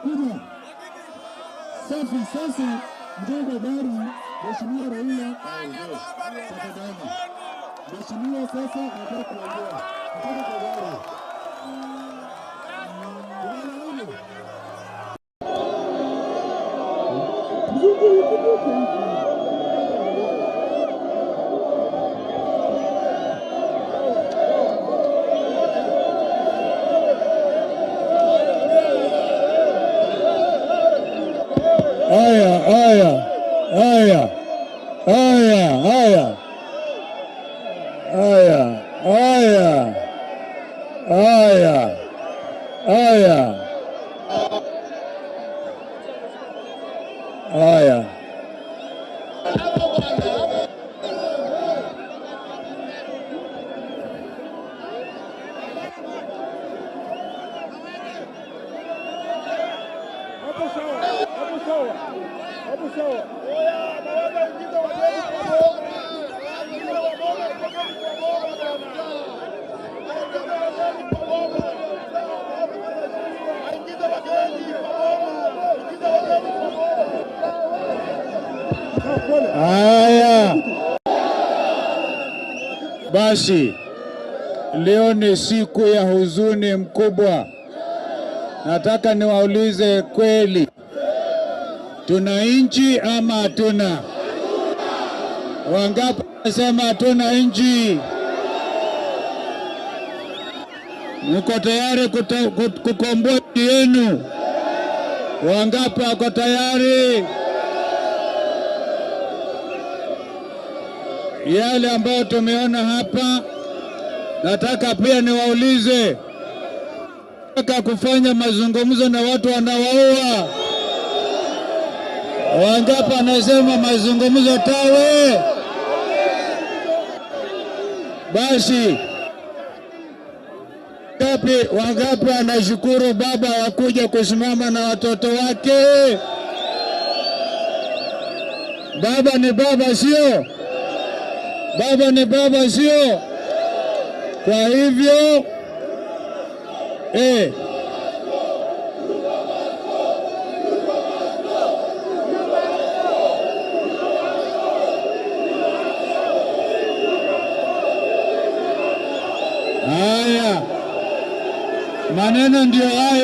Kuja. Safi sasa mjengo gari Mheshimiwa Raila tafadhali. Mheshimiwa sasa nataka kuongea. Nataka kwa gari. Haya, basi leo ni siku ya huzuni mkubwa. Nataka niwaulize kweli, tuna nchi ama hatuna? Wangapi wanasema hatuna nchi? Mko tayari kukomboa nchi yenu? Wangapi wako tayari? Yale ambayo tumeona hapa, nataka pia niwaulize, nataka kufanya mazungumzo na watu wanaoua. Wangapi anasema mazungumzo tawe? Basi wangapi anashukuru baba wakuja kusimama na watoto wake? Baba ni baba, sio? Baba ni baba, sio? Kwa hivyo haya maneno ndio haya.